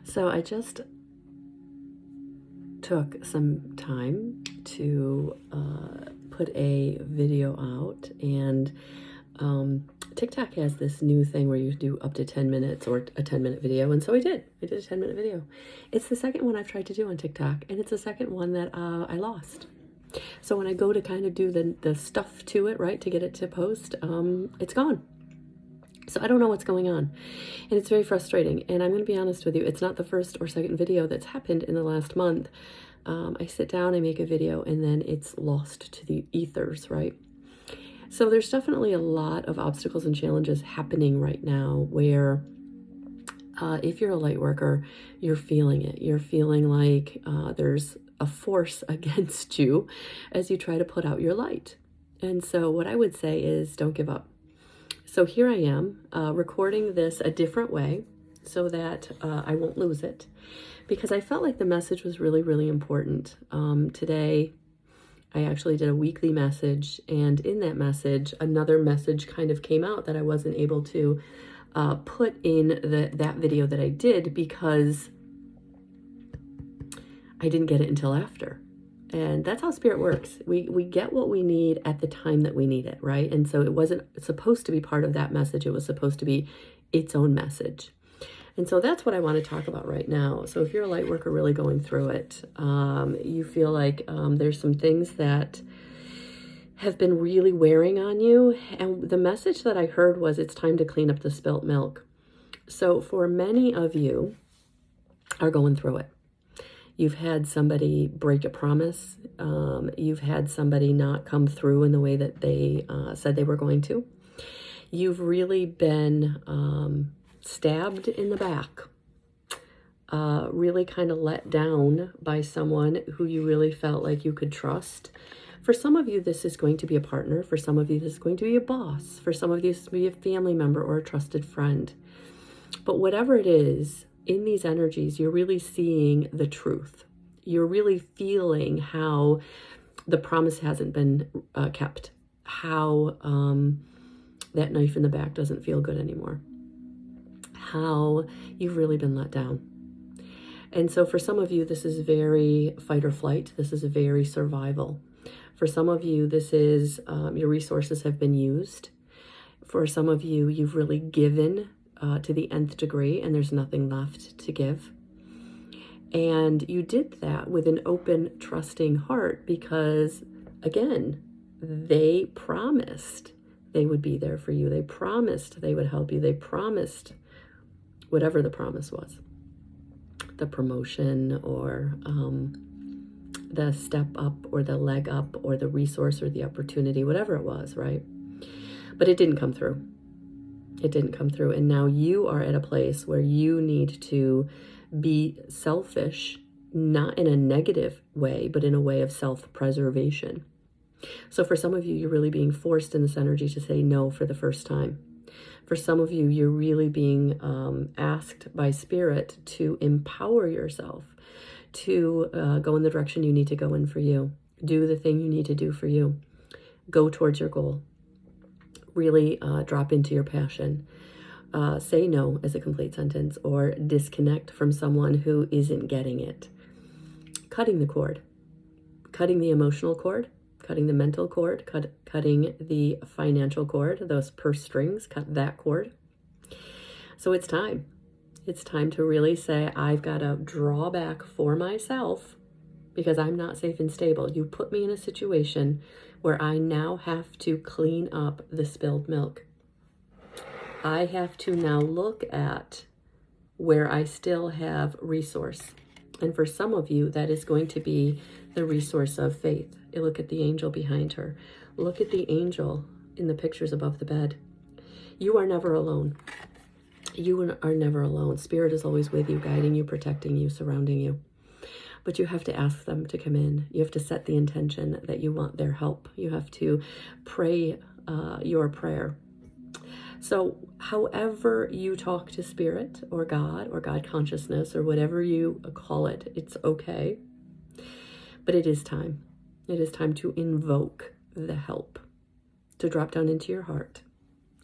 So I just took some time to put a video out, and TikTok has this new thing where you do up to 10 minutes or a 10-minute video, and so I did a 10-minute video. It's the second one I've tried to do on TikTok, and it's the second one that I lost. So when I go to kind of do the stuff to it, right, to get it to post, it's gone. So I don't know what's going on, and it's very frustrating. And I'm going to be honest with you, it's not the first or second video that's happened in the last month. I sit down, I make a video, and then it's lost to the ethers, right? So there's definitely a lot of obstacles and challenges happening right now where if you're a light worker, you're feeling it. You're feeling like there's a force against you as you try to put out your light. And so what I would say is don't give up. So here I am recording this a different way so that I won't lose it, because I felt like the message was really, really important. Today, I actually did a weekly message, and in that message, another message kind of came out that I wasn't able to put in that video that I did because I didn't get it until after. And that's how spirit works. We get what we need at the time that we need it, right? And so it wasn't supposed to be part of that message. It was supposed to be its own message. And so that's what I want to talk about right now. So if you're a light worker really going through it, you feel like there's some things that have been really wearing on you. And the message that I heard was it's time to clean up the spilt milk. So for many of you are going through it. You've had somebody break a promise. You've had somebody not come through in the way that they said they were going to. You've really been stabbed in the back, really kind of let down by someone who you really felt like you could trust. For some of you, this is going to be a partner. For some of you, this is going to be a boss. For some of you, this is going to be a family member or a trusted friend. But whatever it is, in these energies, you're really seeing the truth. You're really feeling how the promise hasn't been kept, how that knife in the back doesn't feel good anymore, how you've really been let down. And so for some of you, this is very fight or flight. This is very survival. For some of you, this is your resources have been used. For some of you, you've really given to the nth degree, and there's nothing left to give. And you did that with an open, trusting heart because, again, they promised they would be there for you. They promised they would help you. They promised whatever the promise was, the promotion or the step up or the leg up or the resource or the opportunity, whatever it was, right? But it didn't come through. It didn't come through. And now you are at a place where you need to be selfish, not in a negative way, but in a way of self-preservation. So for some of you, you're really being forced in this energy to say no for the first time. For some of you, you're really being asked by spirit to empower yourself, to go in the direction you need to go in for you. Do the thing you need to do for you. Go towards your goal. Really drop into your passion. Say no as a complete sentence, or disconnect from someone who isn't getting it. Cutting the cord. Cutting the emotional cord. Cutting the mental cord. Cutting the financial cord. Those purse strings. Cut that cord. So it's time. It's time to really say, I've got to draw back for myself because I'm not safe and stable. You put me in a situation where I now have to clean up the spilled milk. I have to now look at where I still have resource. And for some of you, that is going to be the resource of faith. You look at the angel behind her. Look at the angel in the pictures above the bed. You are never alone. You are never alone. Spirit is always with you, guiding you, protecting you, surrounding you. But you have to ask them to come in. You have to set the intention that you want their help. You have to pray your prayer. So however you talk to spirit or God consciousness or whatever you call it, it's okay. But it is time. It is time to invoke the help, to drop down into your heart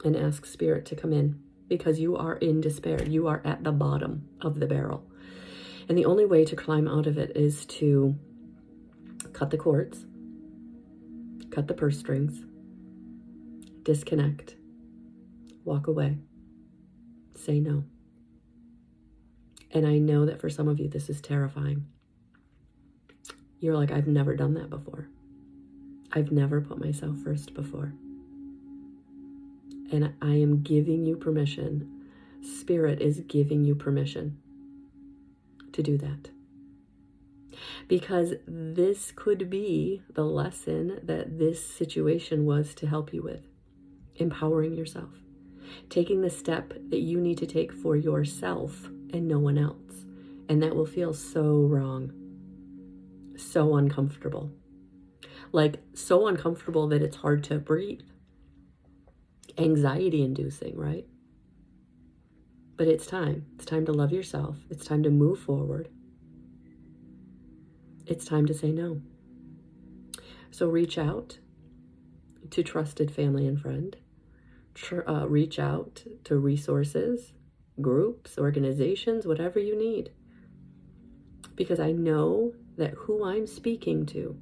and ask spirit to come in. because you are in despair. You are at the bottom of the barrel. And the only way to climb out of it is to cut the cords, cut the purse strings, disconnect, walk away, say no. And I know that for some of you, this is terrifying. You're like, I've never done that before. I've never put myself first before. And I am giving you permission. Spirit is giving you permission to do that. Because this could be the lesson that this situation was to help you with. Empowering yourself. Taking the step that you need to take for yourself and no one else. And that will feel so wrong. So uncomfortable. Like so uncomfortable that it's hard to breathe. Anxiety inducing, right? But it's time. It's time to love yourself. It's time to move forward. It's time to say no. So reach out to trusted family and friend. Reach out to resources, groups, organizations, whatever you need. Because I know that who I'm speaking to,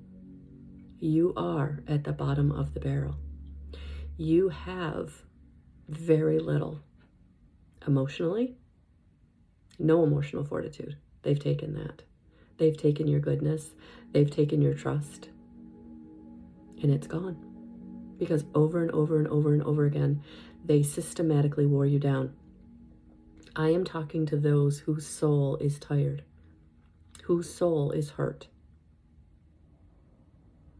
you are at the bottom of the barrel. You have very little emotionally, no emotional fortitude. They've taken that. They've taken your goodness. They've taken your trust. And it's gone. Because over and over and over and over again, they systematically wore you down. I am talking to those whose soul is tired, whose soul is hurt.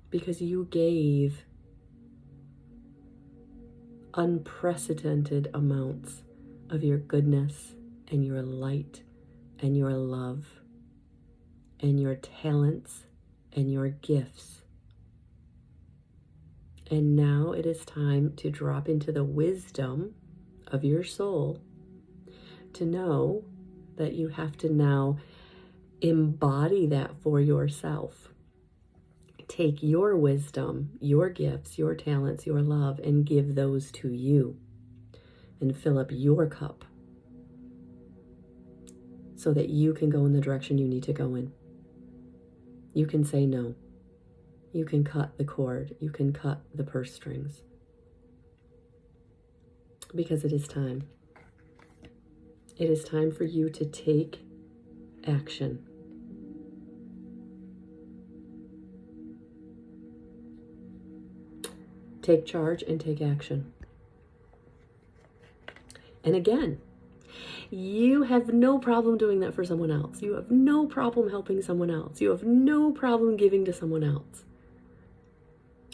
Because you gave unprecedented amounts of your goodness and your light and your love and your talents and your gifts. And now it is time to drop into the wisdom of your soul to know that you have to now embody that for yourself. Take your wisdom, your gifts, your talents, your love, and give those to you. And fill up your cup so that you can go in the direction you need to go in. You can say no. You can cut the cord. You can cut the purse strings. Because it is time. It is time for you to take action. Take charge and take action. And again, you have no problem doing that for someone else. You have no problem helping someone else. You have no problem giving to someone else.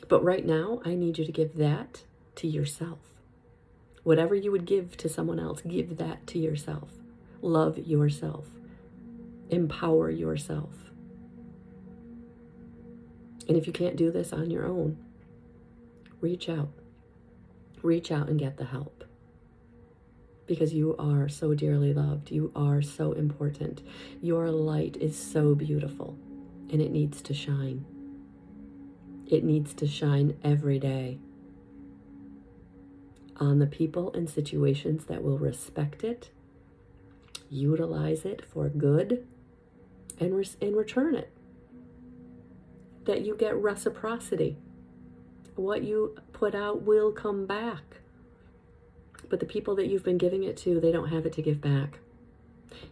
But right now, I need you to give that to yourself. Whatever you would give to someone else, give that to yourself. Love yourself. Empower yourself. And if you can't do this on your own, reach out. Reach out and get the help. Because you are so dearly loved. You are so important. Your light is so beautiful. And it needs to shine. It needs to shine every day on the people and situations that will respect it, utilize it for good, and return it. That you get reciprocity. What you put out will come back. But the people that you've been giving it to, they don't have it to give back.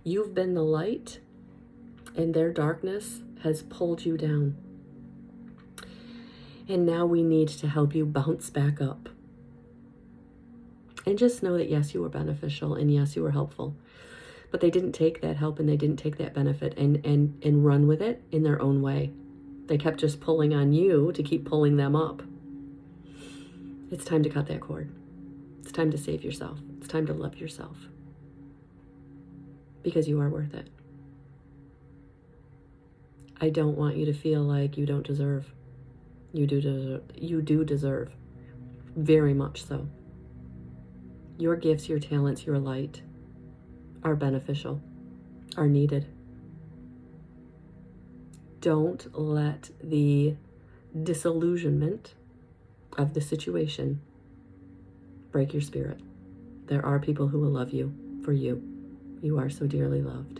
You've been the light, and their darkness has pulled you down. And now we need to help you bounce back up. And just know that yes, you were beneficial, and yes, you were helpful. But they didn't take that help and they didn't take that benefit and run with it in their own way. They kept just pulling on you to keep pulling them up. It's time to cut that cord. It's time to save yourself. It's time to love yourself. Because you are worth it. I don't want you to feel like you don't deserve. You do deserve. You do deserve. Very much so. Your gifts, your talents, your light are beneficial, are needed. Don't let the disillusionment of the situation break your spirit. There are people who will love you for you. You are so dearly loved.